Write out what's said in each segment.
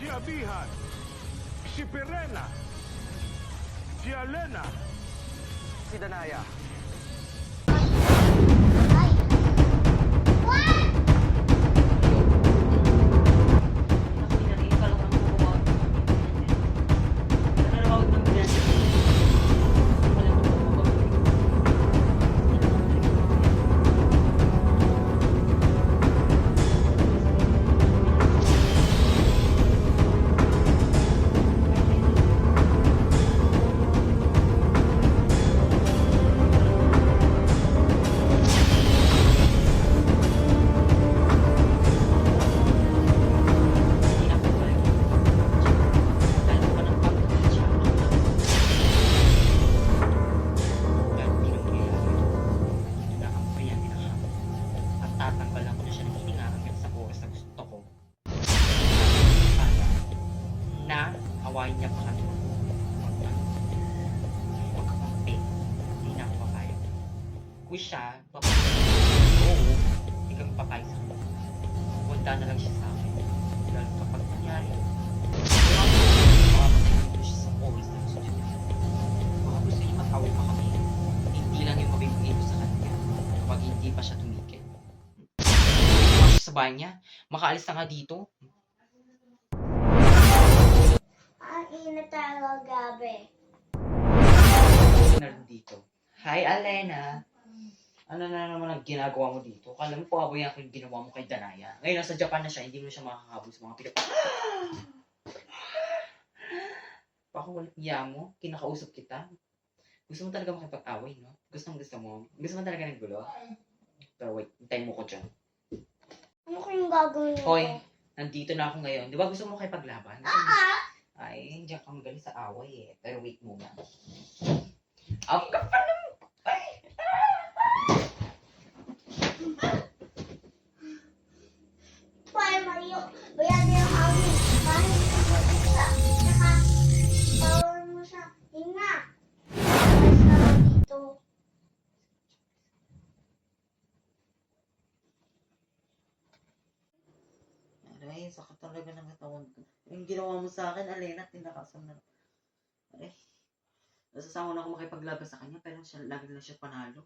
si Abihan, si Perena, si Alena, Si Danaya. Tatanggalan ko na siya ng hininga hanggang sa oras na gusto ko. Na awayin niya pa kami. Huwag ka pang hindi na ako papayag. Kung siya, oo, hindi kami papayag sa kanya. Punta na lang siya sa akin. Lalo kapag nangyari, makamatay ko siya sa oras na gusto niya. Baka gusto niya mag-away pa kami. Hindi lang yung mabibigay ko sa kanya kapag hindi pa siya tumigil. Sa bahay niya, makaalis na nga dito. Ang init talaga gabi. Na dito. Hi, Alena. Ano na naman ang ginagawa mo dito? Kala mo pababoy ako yung ginawa mo kay Danaya. Ngayon nasa Japan na siya, hindi mo na siya makakabos sa mga pinap... Baka walang iya mo, kinakausap kita. Gusto mo talaga makipag-away, no? Gusto mo. Gusto mo talaga ng gulo? Pero wait, hintayin mo ko dyan. Ano kayong gagawin nito? Hoy, nandito na ako ngayon. Di ba gusto mo makipaglaban? Ay, diyan ka magaling sa away eh. Pero wait muna. Ako ka pa naman! Pwede Mario, bayan niyo ang hangin. Kahit hindi mo siya, saka bawal mo siya. Hinga. Alis na lang dito. Aray, sakit talaga ng katawan ko. Yung ginawa mo sa akin, Alena, tinakasam na. Aray, nasasama na ako makipaglaban sa kanya, pero lagi lang siya panalo.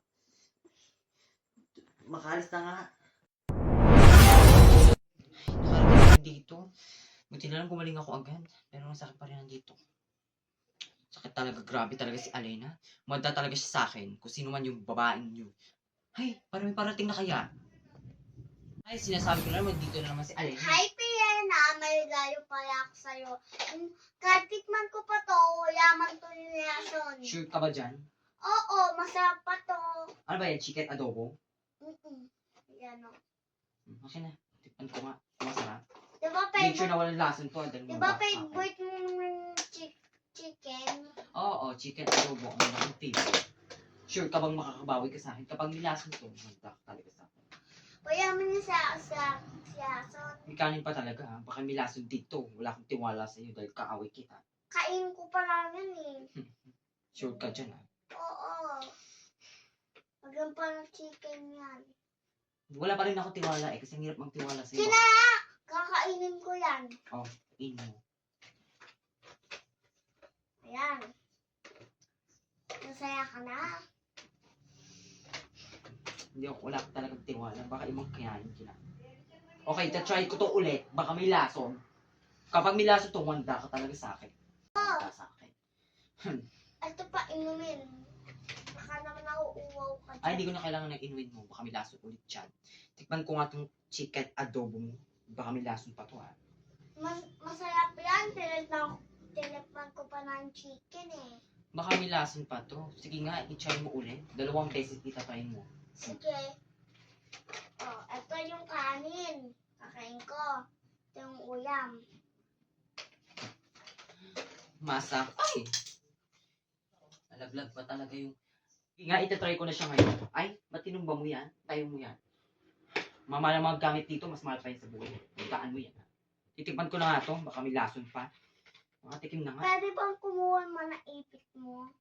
Makaalis na nga. Nakarating dito. Buti na lang gumaling ako agad, pero masakit pa rin nandito. Sakit talaga, grabe talaga si Alena. Manda talaga siya sa akin, kung sino man yung babaeng yun. Ay, parang may parating na kaya. Ay, sinasabi ko na naman, dito na naman si Alena. Hi, Piena. May regalo pala ako sa'yo. Kahit tikman ko pa to, yaman to ni Nelson. Sure ka ba dyan? Oo, masarap pa to. Ano ba yan, chicken adobo? Yan o. Okay na, tikman ko nga. Masarap. Diba, Make sure na walang lason to. diba favorite mo yung chicken? Oo, chicken adobo. Ang mga favorite. Sure ka bang makakabawi ka sa akin? Kapag nilason to, manda ka talaga sa akin. Payaman niya sa Nelson. May kanin pa talaga ha. Baka may lason dito. Wala akong tiwala sa iyo dahil kaaway kita. Kain ko pa lang yun eh. Sure ka dyan ha. Oo. Magyan pa ng chicken yan. Wala pa rin ako tiwala eh. Kasi ang hirap magtiwala sa iyo. Sina! Kakainin ko yan. Oh, in mo. Ayan. Masaya ka na? Hindi ako, wala ka talagang tiwala. Baka ibang kayanin kita. Okay, try ko to ulit. Baka may lason. Kapag may lason to, wanda ka talaga sa akin. Wanda sa akin. Ito pa inumin. Baka naman nauuwaw ka dyan. Ay, hindi ko na kailangan ng inuwin mo. Baka may lason ulit dyan. Tikman ko nga itong chicken adobo mo. Baka may lason pa to ha. Masarap yan. Tinipman ko pa ng chicken eh. Baka may lason pa to. Sige nga, i-try mo ulit. 2 beses itatayin mo. Sige. Oh, ito yung kanin. Kakain ko. Ito yung ulam. Masa. Ay! Nalaglag pa talaga yung... Sige nga, itatry ko na siya ngayon. Ay, matinumba mo yan. Tayo mo yan. Mamala mga gamit dito, mas mahal pa yun sa buhay. Magkaan mo yan. Titikman ko na nga to. Baka may lason pa. Makatikim na nga. Pwede bang kumuha mo na ipit mo?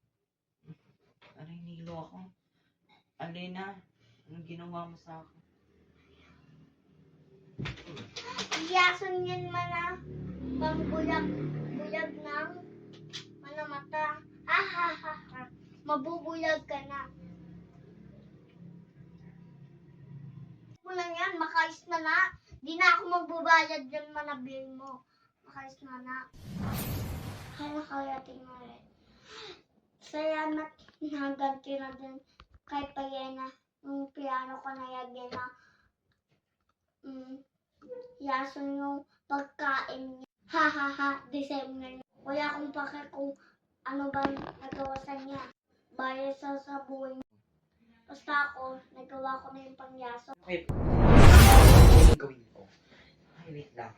Aray, nilo ako. Alena, anong ginawa mo sa akin? Iyason yan man ah. Pambuyag ng mata. Ha ha ha ha. Mabubuyag ka na. Mo lang yan, makais na na. Di na ako magbabayad ng manabil mo. Makais na na. Kaya kaya tingnan. Salamat naganti na din kay Payena. Yung piano ko na yagin na. Yason yung pagkain niya. Ha ha ha, December niya. Wala akong pake kung ano ba nagawa sa niya. Bayad sa buhay niya. Basta ako, nagawa ko na yung pangyaso. Wait. Ano yung gawin ko? Ay, wait lang.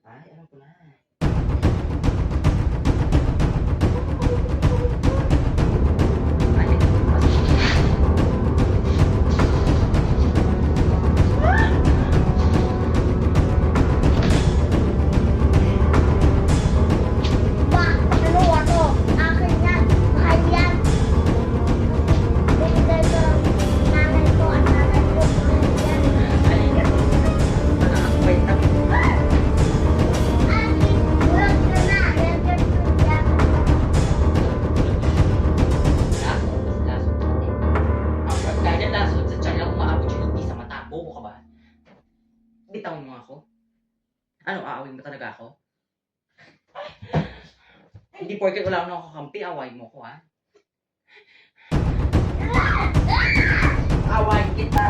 Ay, alam ko na. Ay, Ba, dalawa to. Akin yan. Mahal yan. Binigay ko nanay ko at nanay ko. Mahal yan. wait lang. Akin, bulag ka na. Yan, yan, yan. Lasot. Dahil lasot, sa tiyan lang umaabot yung hindi sa mata. Bobo ka ba? Bitawan mo ako. Ano, aawin mo talaga ako? Hindi porket wala akong nakakampi, awayin mo ko, ha? Awayin kita!